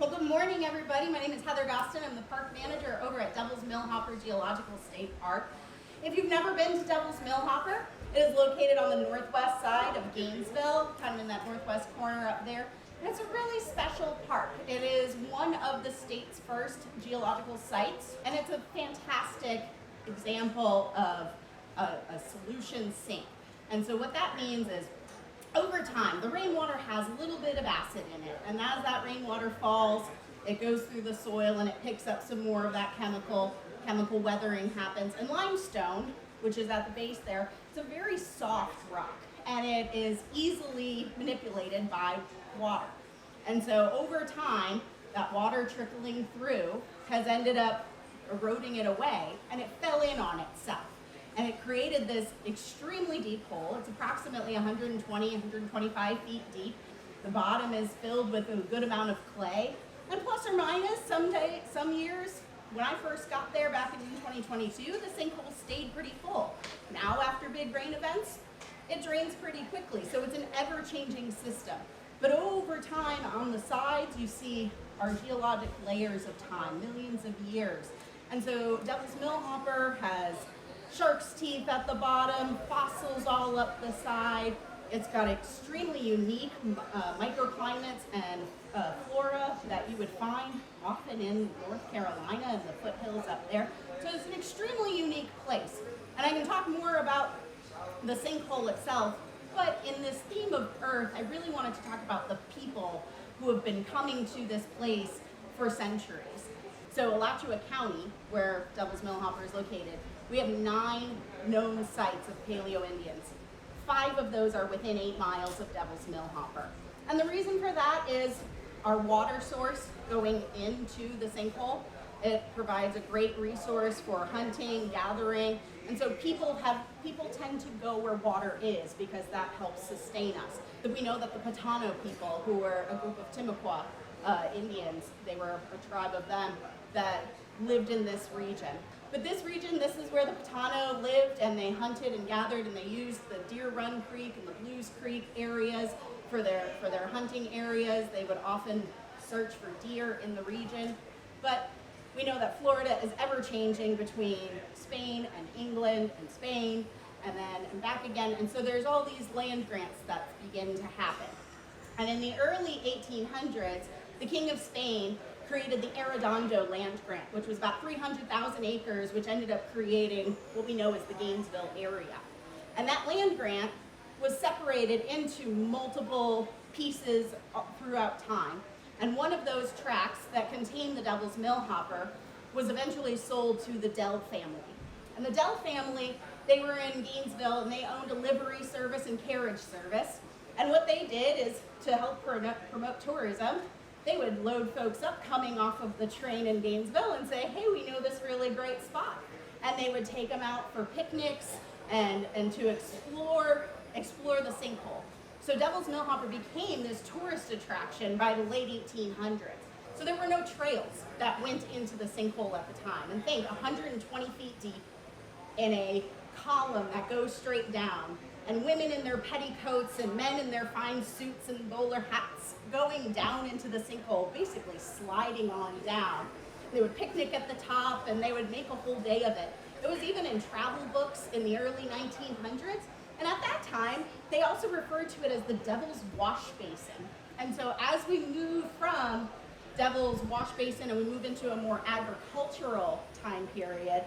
Well, good morning, everybody. My name is Heather Goston. I'm the park manager over at Devil's Millhopper Geological State Park. If you've never been to Devil's Millhopper, it is located on the northwest side of Gainesville, kind of in that northwest corner up there. And it's a really special park. It is one of the state's first geological sites, and it's a fantastic example of a solution sink. And so what that means is, over time, the rainwater has a little bit of acid in it, and as that rainwater falls, it goes through the soil and it picks up some more of that chemical weathering happens. And limestone, which is at the base there, it's a very soft rock, and it is easily manipulated by water. And so over time, that water trickling through has ended up eroding it away, and it fell in on itself. And it created this extremely deep hole. It's approximately 120, 125 feet deep. The bottom is filled with a good amount of clay. And plus or minus, some years, when I first got there back in 2022, the sinkhole stayed pretty full. Now, after big rain events, it drains pretty quickly. So it's an ever-changing system. But over time, on the sides, you see our geologic layers of time, millions of years. And so Devil's Millhopper has shark's teeth at the bottom, fossils all up the side. It's got extremely unique microclimates and flora that you would find often in North Carolina and the foothills up there. So it's an extremely unique place. And I can talk more about the sinkhole itself, but in this theme of Earth, I really wanted to talk about the people who have been coming to this place for centuries. So Alachua County, where Devil's Millhopper is located, we have 9 known sites of Paleo-Indians. 5 of those are within 8 miles of Devil's Millhopper. And the reason for that is our water source going into the sinkhole. It provides a great resource for hunting, gathering, and so people tend to go where water is because that helps sustain us. But we know that the Patano people, who were a group of Timucua Indians, they were a tribe of them that lived in this region. But this region, this is where the Patano lived, and they hunted and gathered, and they used the Deer Run Creek and the Blues Creek areas for their hunting areas. They would often search for deer in the region. But we know that Florida is ever changing between Spain and England and Spain and back again. And so there's all these land grants that begin to happen. And in the early 1800s, the King of Spain created the Arredondo land grant, which was about 300,000 acres, which ended up creating what we know as the Gainesville area. And that land grant was separated into multiple pieces throughout time. And one of those tracts that contained the Devil's Millhopper was eventually sold to the Dell family. And the Dell family, they were in Gainesville, and they owned a livery service and carriage service. And what they did is, to help promote tourism, they would load folks up coming off of the train in Gainesville and say, hey, we know this really great spot. And they would take them out for picnics and to explore the sinkhole. So Devil's Millhopper became this tourist attraction by the late 1800s. So there were no trails that went into the sinkhole at the time. And think, 120 feet deep in a column that goes straight down, and women in their petticoats and men in their fine suits and bowler hats going down into the sinkhole, basically sliding on down. They would picnic at the top, and they would make a whole day of it. It was even in travel books in the early 1900s, and at that time, they also referred to it as the Devil's Wash Basin. And so as we move from Devil's Wash Basin and we move into a more agricultural time period,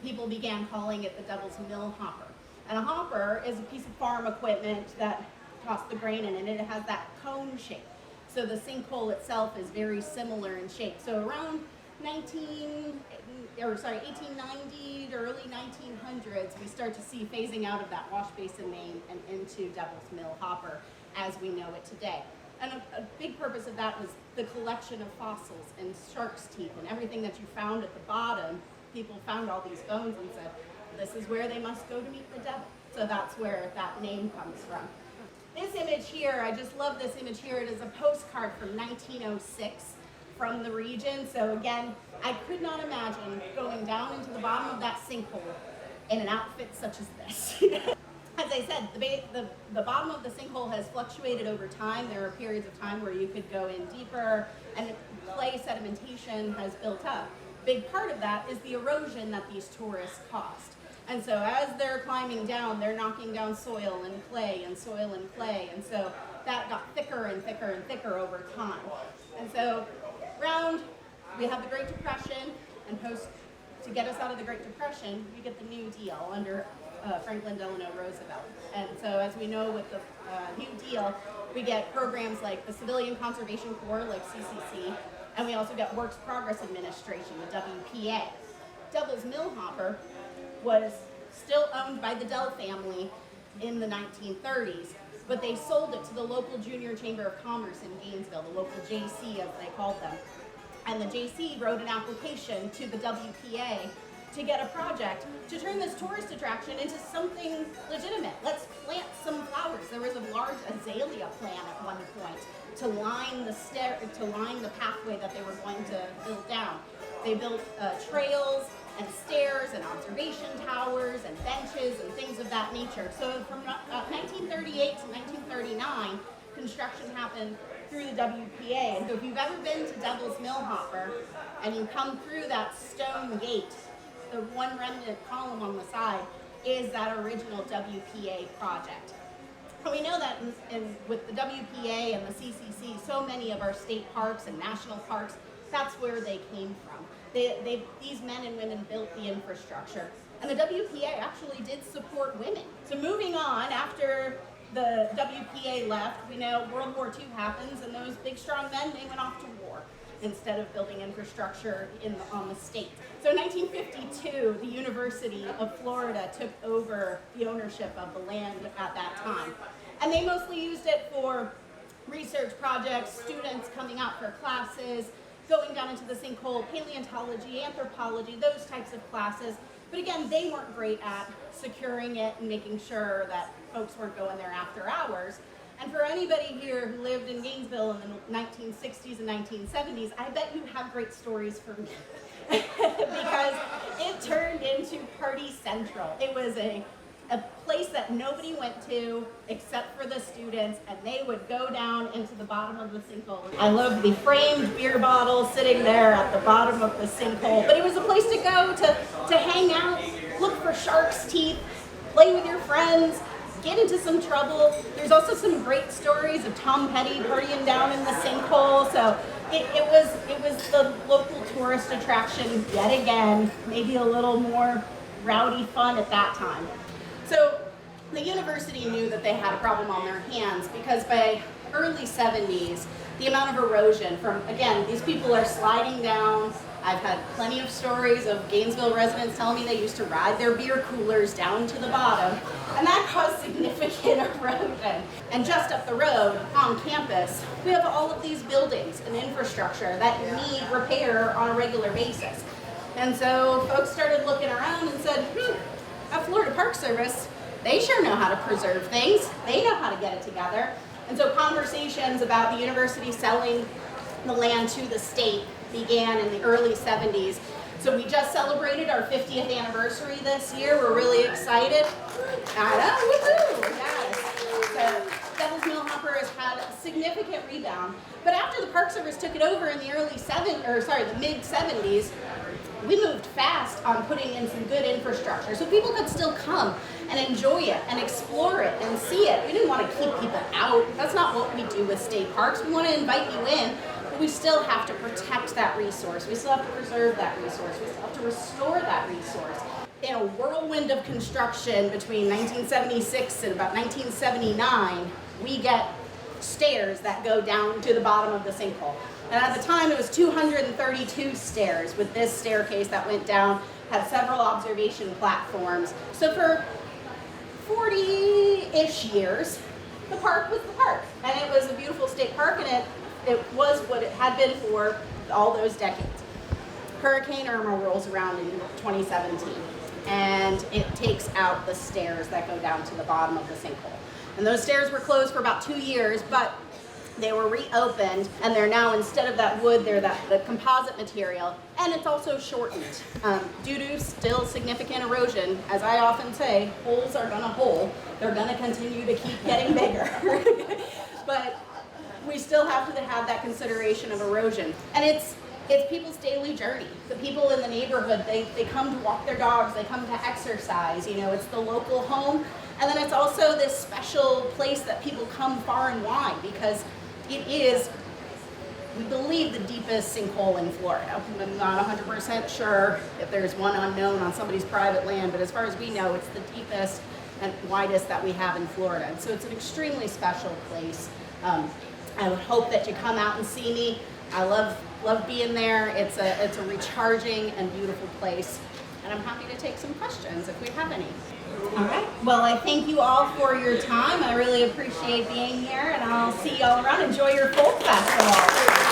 people began calling it the Devil's Millhopper. And a hopper is a piece of farm equipment that toss the grain in, and it has that cone shape. So the sinkhole itself is very similar in shape. So around 1890 to early 1900s, we start to see phasing out of that wash basin name and into Devil's Millhopper as we know it today. And a big purpose of that was the collection of fossils and shark's teeth and everything that you found at the bottom. People found all these bones and said, this is where they must go to meet the devil. So that's where that name comes from. This image here, I just love this image here. It is a postcard from 1906 from the region. So again, I could not imagine going down into the bottom of that sinkhole in an outfit such as this. As I said, the bottom of the sinkhole has fluctuated over time. There are periods of time where you could go in deeper, and clay sedimentation has built up. Big part of that is the erosion that these tourists caused. And so as they're climbing down, they're knocking down soil and clay and soil and clay. And so that got thicker and thicker and thicker over time. And so we have the Great Depression, and to get us out of the Great Depression, we get the New Deal under Franklin Delano Roosevelt. And so as we know with the New Deal, we get programs like the Civilian Conservation Corps, like CCC, and we also get Works Progress Administration, the WPA. Devil's Millhopper was still owned by the Dell family in the 1930s, but they sold it to the local Junior Chamber of Commerce in Gainesville, the local JC as they called them. And the JC wrote an application to the WPA to get a project to turn this tourist attraction into something legitimate. Let's plant some flowers. There was a large azalea plan at one point to line the pathway that they were going to build down. They built trails and stairs and observation towers and benches and things of that nature. So from 1938 to 1939, construction happened through the WPA. And so if you've ever been to Devil's Millhopper and you come through that stone gate, the one remnant column on the side is that original WPA project. And we know that with the WPA and the CCC, so many of our state parks and national parks, that's where they came from. These men and women built the infrastructure. And the WPA actually did support women. So moving on, after the WPA left, we know World War II happens, and those big strong men, they went off to war instead of building infrastructure on the state. So in 1952, the University of Florida took over the ownership of the land at that time. And they mostly used it for research projects, students coming out for classes, going down into the sinkhole, paleontology, anthropology, those types of classes. But again, they weren't great at securing it and making sure that folks weren't going there after hours. And for anybody here who lived in Gainesville in the 1960s and 1970s, I bet you have great stories for me. Because it turned into Party Central. It was a place that nobody went to except for the students, and they would go down into the bottom of the sinkhole. I love the framed beer bottle sitting there at the bottom of the sinkhole, but it was a place to go to hang out, look for shark's teeth, play with your friends, get into some trouble. There's also some great stories of Tom Petty partying down in the sinkhole, so it was the local tourist attraction yet again, maybe a little more rowdy fun at that time. So the university knew that they had a problem on their hands because by early 70s, the amount of erosion from, again, these people are sliding down. I've had plenty of stories of Gainesville residents telling me they used to ride their beer coolers down to the bottom, and that caused significant erosion. And just up the road on campus, we have all of these buildings and infrastructure that need repair on a regular basis. And so folks started looking around and said, at Florida Park Service, they sure know how to preserve things. They know how to get it together. And so conversations about the university selling the land to the state began in the early 70s. So we just celebrated our 50th anniversary this year. We're really excited. I know, woohoo! Yes. So Devil's Millhopper has had a significant rebound. But after the Park Service took it over in the the mid 70s, we moved fast on putting in some good infrastructure so people could still come and enjoy it and explore it and see it. We didn't want to keep people out. That's not what we do with state parks. We want to invite you in, but we still have to protect that resource. We still have to preserve that resource. We still have to restore that resource. In a whirlwind of construction between 1976 and about 1979, we get stairs that go down to the bottom of the sinkhole. And at the time, it was 232 stairs with this staircase that went down, had several observation platforms. So for 40-ish years, the park was the park. And it was a beautiful state park, and it was what it had been for all those decades. Hurricane Irma rolls around in 2017, and it takes out the stairs that go down to the bottom of the sinkhole. And those stairs were closed for about 2 years, but they were reopened, and they're now, instead of that wood, they're the composite material, and it's also shortened. Due to still significant erosion, as I often say, holes are gonna hole. They're gonna continue to keep getting bigger. But we still have to have that consideration of erosion. And it's people's daily journey. The people in the neighborhood, they come to walk their dogs, they come to exercise, you know, it's the local home. And then it's also this special place that people come far and wide because it is, we believe, the deepest sinkhole in Florida. I'm not 100% sure if there's one unknown on somebody's private land, but as far as we know, it's the deepest and widest that we have in Florida. And so it's an extremely special place. I would hope that you come out and see me. I love being there. It's a recharging and beautiful place. And I'm happy to take some questions if we have any. All right. Well, I thank you all for your time. I really appreciate being here, and I'll see you all around. Enjoy your folk festival.